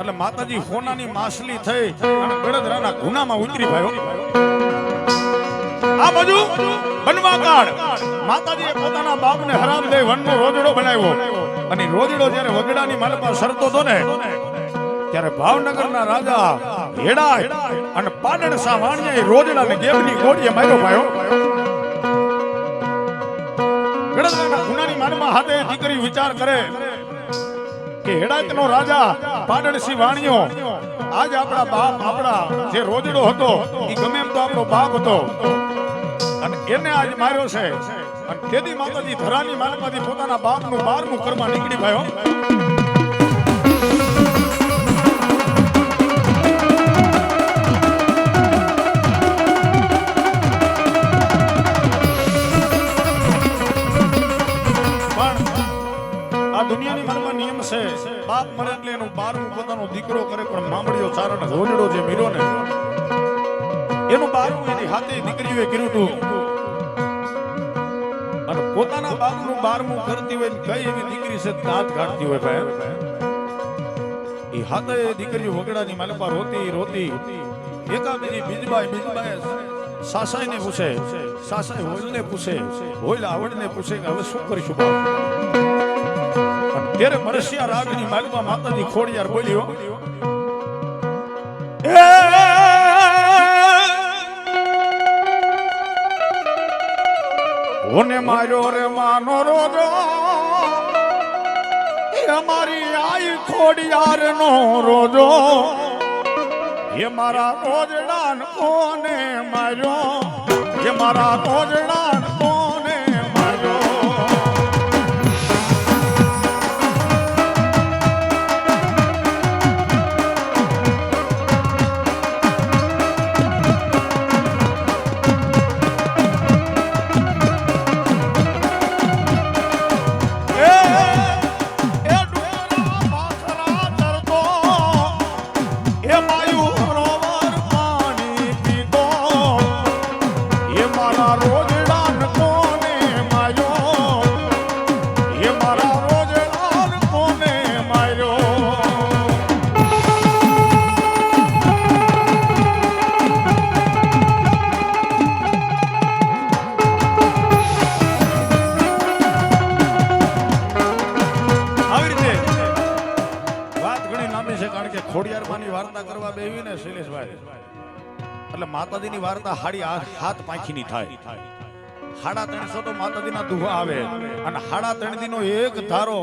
એટલે માતાજી સોનાની માછલી થઈ અને ગળદરાના ગુનામાં ઉતરી ભાયો. આ બાજુ બનવા કાળ માતાજીએ પોતાના બાપને હરામ દઈ વનનો રોજડો બનાવ્યો અને રોજડો જ્યારે વગડાની માલપા સરતો હતો ને ત્યારે ભાવનગરના રાજા હેડા અને પાટણ શાહ વાણિયાએ રોજડાને ગેબની ગોળીએ માર્યો ભાયો. ગળદરાના ગુનાની માલમાં હાથે દીકરી વિચાર કરે કે હેડાતનો રાજા પાટણસિંહ વાણિયો આજ આપણા બાપ આપણા જે રોજડો હતો એ ગમે એમ તો આપણો બાપ હતો અને એને આજ માર્યો છે અને તેથી માતાજી ધરાની માલમાંથી પોતાના બાપનું બારનું કરવા નીકળી ભાયો. દુનિયાની મનમાં નિયમ છે બાપ મરે એટલે એનું બારમું પોતાનો દીકરો કરે પણ મામડીઓ ચારણ રોજડો જે મેળ્યો ને એનું બારમું એની હાથે દીકરીઓએ કર્યું હતું અને પોતાના બાપનું બારમું કરતી હોય કઈ એવી દીકરી છે દાંત કાઢતી હોય ભાઈ એ હાથે દીકરીઓ વગડાની માલપા રોતી રોતી એકાબીજી બીજબાઈ સાસાઈને પૂછે સાસાઈ હોલને પૂછે હોલ આવડને પૂછે કે હવે શું કરીશું બાપ. ત્યારે મરસિયા રાગની માલમાં માતાજી ખોડિયાર બોલ્યો ઓને માર્યો રે માનો રોજો અમારી આઈ ખોડિયાર નો રોજો એ મારા રોજડાન કોને માર્યો એ મારા રોજડાન કોને એટલે માતાજીની વાર્તા હાડી હાથ પાંખીની થાય. 350 તો માતાજીના દુહા આવે અને 3.5 દીનો એક ધારો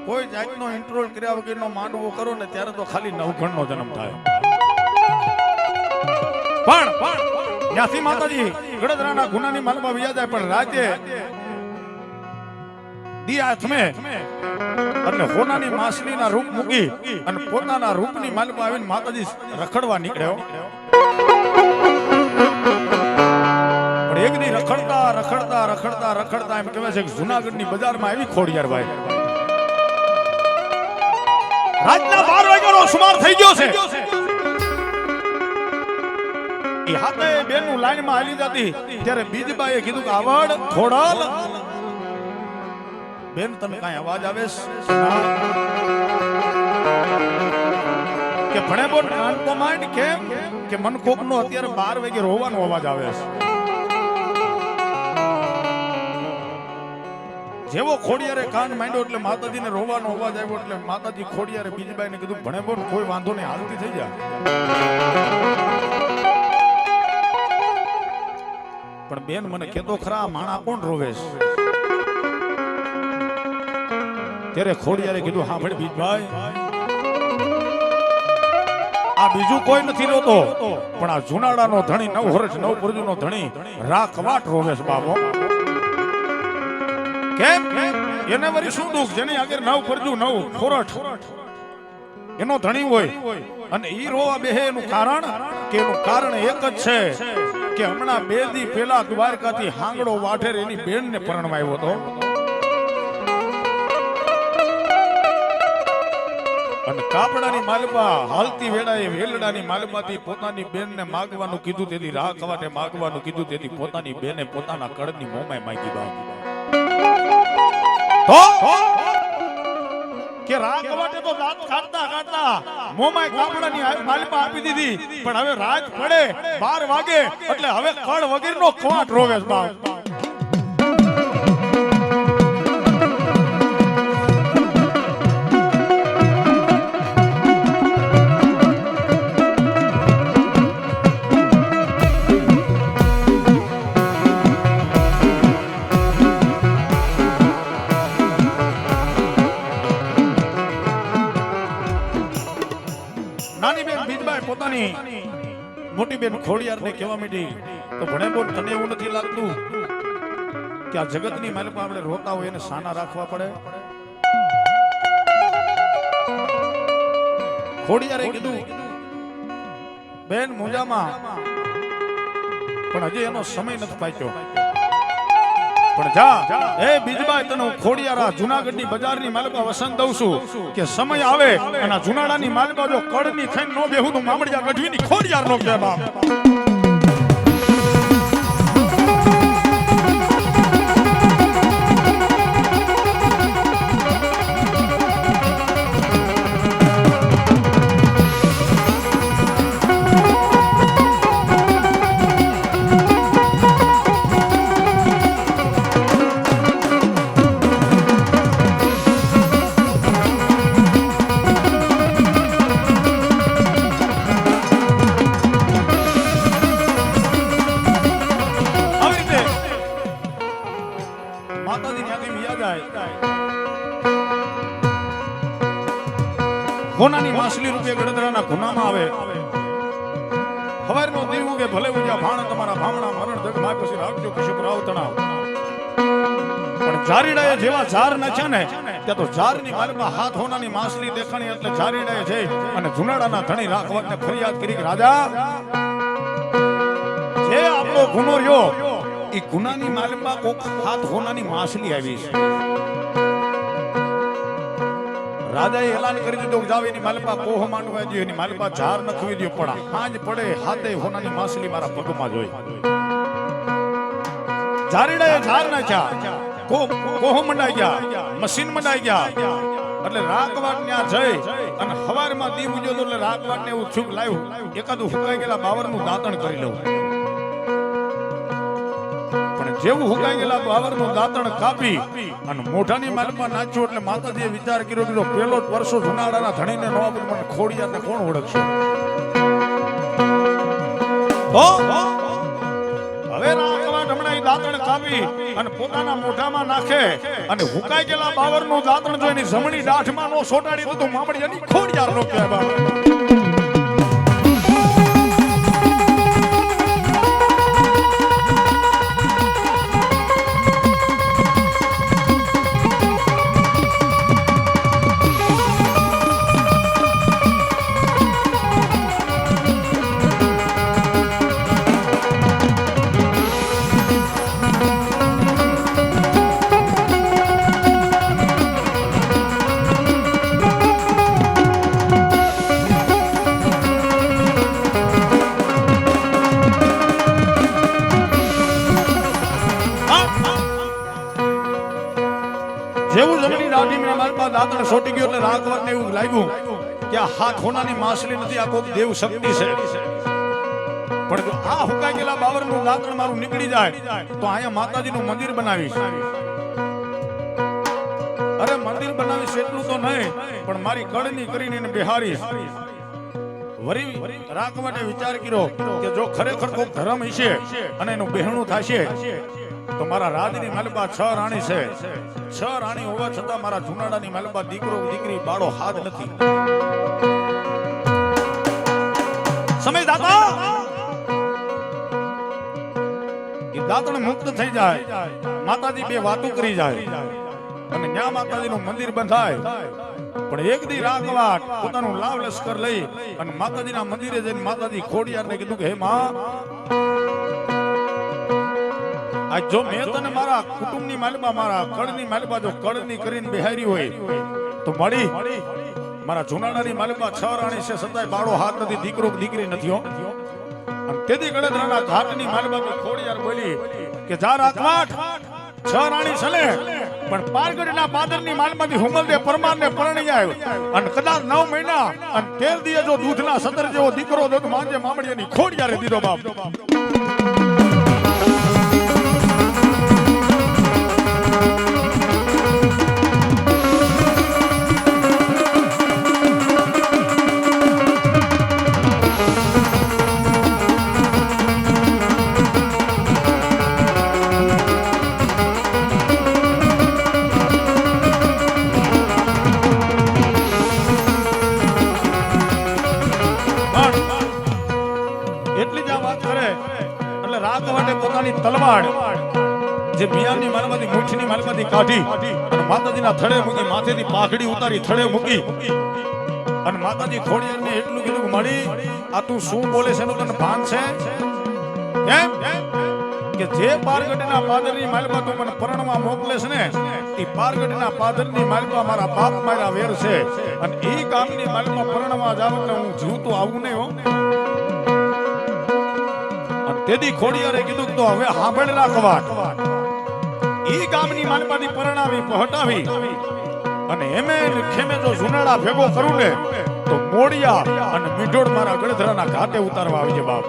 કોઈ જાતનો ઇન્ટ્રોલ કર્યા વગરનો માંડવો કરો ને ત્યારે તો ખાલી નવઘણનો જન્મ થાય. પણ ત્યાંથી માતાજી ગળદરાના ગુનાની માલમાં વયા જાય પણ રાતે દિયા થમે એટલે હોનાની માછલીના રૂપ મૂકી અને પોતાના રૂપની માલમાં આવીને માતાજી રખડવા નીકળ્યો. પણ એક દી રખડતા રખડતા રખડતા રખડતા એમ કહેવાય છે કે જૂનાગઢની બજારમાં આવી ખોડિયાર ભાઈ રાતના 12 વાગ્યાનો સુમાર થઈ ગયો છે. એ હાથે બેનનું લાઈનમાં હાલી જતી ત્યારે બીજબાઈએ કીધું કે આવડ ખોડલ બેન તને કાંઈ અવાજ આવે કે ભણે બોલ કાન તો માંડ કેમ કે મન કોકનો અત્યારે 12 વાગે રોવાનો અવાજ આવે છે. જેવો ખોડિયારે કાન માંડ્યો એટલે માતાજીને રોવાનો અવાજ આવ્યો એટલે માતાજી ખોડિયારે બીજબાઈને કીધું ભણે બોલ કોઈ વાંધો નહીં હાલતી થઈ જાય. પણ બેન મને કેતો ખરા માણા કોણ રોવે છે? ત્યારે ખોડિયારે કીધું હા ભાઈ બીજભાઈ આ બીજું કોઈ નથી રોતો પણ આ જુનાડાનો ધણી 9 વર્ષ 9 પરજુનો ધણી રાખવાટ રોવે છે બાબો. કેમ એને વળી શું દુઃખ જેની આગળ 9 પરજુ 9 ખોરઠ એનો ધણી હોય અને ઈ રોવા બેહે એનું કારણ કે એનું કારણ એક જ છે કે હમણાં 2 દી પહેલા દ્વારકાથી હાંગડો વાઢેર એની બેનને પરણવા આવ્યો હતો અને કાપડાની માલપા હાલતી વેળાએ વેલડાની માલપાથી પોતાની બેનને માગવાનું કીધું તેથી રાખવાટે માગવાનું કીધું તેથી પોતાની બેને પોતાના કડની મોંમાં માગી બાકી કે રાકવાટે તો દાંત કાઢતા કાઢતા મોમાય કાપડાની માલિપા આપી દીધી, પણ હવે રાત પડે 12 વાગે એટલે હવે કળ વગરનો ખવાટ રોવે છે બાપ. નાની બેન બીજબાઈ પોતાની મોટી બેન ખોડિયારને કહેવા માંડી, તો ભણે બોલ તને એવું નથી લાગતું કે આ જગતની માલિપા આપણે રોતા હોય એને સાના રાખવા પડે? ખોડિયારે કીધું બેન મુંજામાં, પણ હજી એનો સમય નથી પાક્યો. પણ જા એ બીજબાઈ તને હું ખોડિયારા જુનાગઢની બજારની માલિપા વસંત દઉં છું કે સમય આવે અને જુનાડાની માલિપા જો કડની ખાઈને નો બેહું તો મામડિયા ગઢવીની ખોડિયાર નો કે બાપ. કોનાની માછલી રૂપે ગડદરાના ગુનામાં આવે. હવારનો દીવું કે ભલે ઉજ્યા ભાણ તમારા ભામણા મરણ જગ માય પછી રાખજો કશું પર આવતણાવ. પણ જારીડાએ જેવા ઝાર નાખ્યા ને ત્યાં તો ઝારની માલમાં હાથ હોનાની માછલી દેખાણી એટલે જારીડાએ જઈ અને જુનાડાના ધણી રાખવાને ફરિયાદ કરી કે રાજા જે આપણો ગુનો રહ્યો એ ગુનાની માલમાં કોક હાથ હોનાની માછલી આવી છે. રાજાએ એલાન કરી દીધું જાવ એની માલપા કોહ માંડવા જોઈએ, એની માલપા ઝાર નખવી દો, પણ હાંજ પડે હાથે હોનાની માછલી મારા પગમાં જોઈ. ઝારીડાએ ઝાર નાખ્યા, કોહ મંડાઈ ગયા, મશીન મંડાઈ ગયા. એટલે રાખવાટ ત્યાં જઈ અને હવારમાં દી ઉજ્યો તો એટલે રાખવાટ ને એવું છૂક લાવ્યું એકાદું હુકાઈ ગયેલા બાવરનું દાંતણ કરી લઉં. જેવું હુકાઈ ગયેલા બાવરનું દાંતણ કાપી અને મોઢાની માલમાં નાખ્યું એટલે માતાજીએ વિચાર કર્યો કે પેલો જ વર્ષો જુનાડાના ધણીને નો આપે મને ખોડિયારને કોણ ઓળખશે? હવે રાખવાટ હમણાં એ દાંતણ કાપી અને પોતાના મોઢામાં નાખે અને હુકાઈ ગયેલા બાવરનું દાંતણ જોઈને જમણી દાઢમાં નો સોટાડી તો મામડિયાની ખોડિયાર નો કહેવાય. જેવું જમણી દાઢીમાં માલપા દાંતણ સોટી ગયો એટલે રાખવાને એવું લાગ્યું કે આ હાથ હોનાની માછલી નથી, આ કોક દેવ શક્તિ છે. પણ જો આ હુકાઈ ગયેલા બાવરનું દાંતણ મારું નીકળી જાય તો અહીંયા માતાજીનું મંદિર બનાવીશ. અરે મંદિર બનાવીશ એટલું તો નહીં, પણ મારી કળની કરીને એને બિહારીશ. વરી રાખવાને વિચાર કર્યો કે જો ખરેખર કોક ધર્મ હશે અને એનું બહેણું થશે તો મારા રાજની માલપા 6 રાણી છે. 6 રાણી હોવા છતાં મારા જુનાડાની માલપા દીકરો દીકરી બાળો હાથ નથી. સમય દાતા એ દાંતણ મુક્ત થઈ જાય, માતાજી બે વાતો કરી જાય અને ન્યા માતાજીનું મંદિર બંધાય. પણ એક દી રાખવાટ પોતાનું લાવ લશ્કર લઈ અને માતાજીના મંદિરે જઈને માતાજી ખોડિયારને કીધું કે હે માં, આ જો મેં તને મારા કુટુંબની માલપા મારા કળની માલપા જો કળની કરીને બિહારી હોય તો મળી મારા જુનાડાની માલપા 6 રાણી છે છતાંય બાળો હાથ નથી, દીકરો દીકરી નથી. તેથી ગળદરાના ઘાટની માલપા ખોડિયાર બોલી કે જા રાખવાટ 6 રાણી છે પણ પારગઢના પાદરની માલમાંથી હુમલદેવ પરમારને પરણી આવ્યો અને કદાચ 9 મહિના અને 13 દિવસ જો દૂધના સદર જેવો દીકરો દોત માંજે મામડિયાની ખોડિયારે દીધો બાપ. પોતાની તલવાર જે મિયાની માલમાંથી મુઠ્ઠીની માલમાંથી કાઢી અને માતાજીના થડે મૂકી, માથેથી પાઘડી ઉતારી થડે મૂકી અને માતાજી ખોડિયારને એટલું કીધું કે મળી આ તું શું બોલે છે એનું તને ભાન છે? કેમ કે જે પારગઢના પાદરની માલમાં તું મને પરણવા મોકલે છે ને એ પારગઢના પાદરની માલમાં મારા બાપ મારા વેર છે અને એ ગામની માલમાં પરણવા જાવ એટલે હું જીવતો આવું નહીં હો. તેથી ખોડિયારે કીધું તો હવે સાંભળ રાખવાટ ઈ ગામની માલમાંથી પરણાવી પહટાવી અને એમે ખેમે જો જુનાળા ભેગો કરું ને તો મોડિયા અને મીઠોડ મારા ગળધરાના ઘાટે ઉતારવા આવી છે બાપ.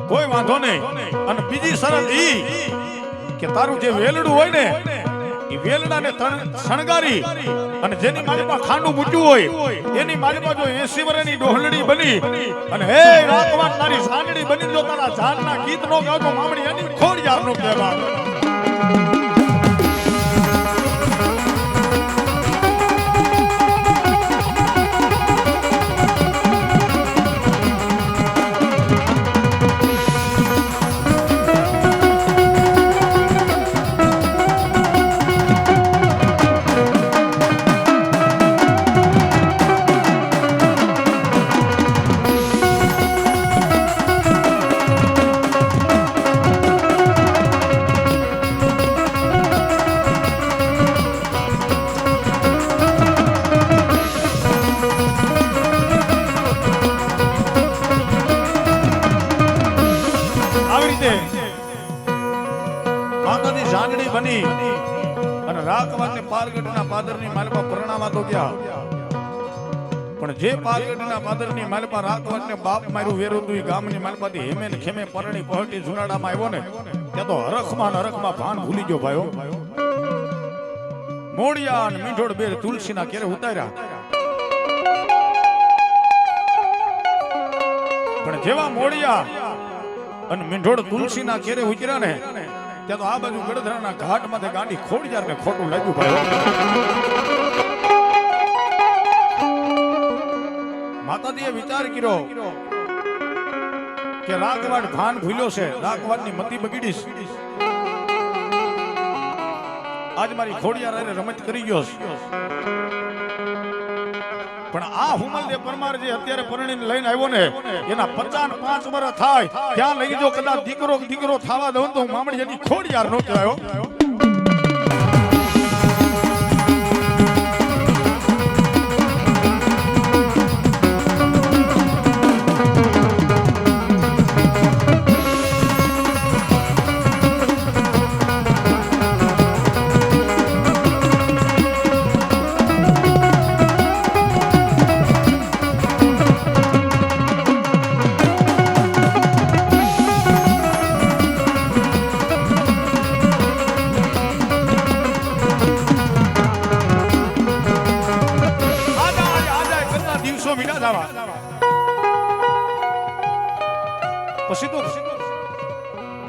કોઈ વાંધો નહીં. અને બીજી શરત ઈ કે તારું જે વેલડું હોય ને ઈ વેલડાને શણગારી અને જેની માલિપા ખાંડું મૂટ્યું હોય એની માલિપા જો 80 વર્ષની ડોહલડી બની અને હે રાતવાન તારી સાંડડી બની જો તારા જાનના ગીત નો ગાતો મામડી એની ખોડિયાર નો કહેવા. માતાજી જાનડી બની અને રાખવાને પારગઢના પાદરની માલમાં પરણાવા તો ગયા પણ જે પારગઢના પાદરની માલમાં રાખવાને બાપ માર્યું વેરું તું ગામની માલમાંથી હેમે ને ખેમે પરણી પહટી જુનાડામાં આવ્યો ને ત્યાં તો હરખમાં ભાન ભૂલી ગયો ભાઈઓ. મોડિયા અને મીઠોડ બે તુલસીના કેરે ઉતાર્યા પણ જેવા મોડિયા અને મીંઢોળ તુલસીના કેરે ઉતર્યા ને ત્યાં તો આ બાજુ ગળધરાના ઘાટ માંથી ગાંડી ખોડિયારને ખોટું લાગ્યું ભાઈ. માતાજીએ વિચાર કર્યો કે રાખવાડ ભાન ભૂલ્યો છે, રાખવાડની મતી બગડીશ. આજ મારી ખોડિયાર હારે રમત કરી ગયો છે પણ આ હુમલદેવ પરમાર જે અત્યારે પરણીને લઈને આવ્યો ને એના 55 વર્ષ થાય ત્યાં લઈ જો કદાચ દીકરો થવા દઉં તો હું મામડીની ખોડિયાર નો કહેવાયો. પછી તો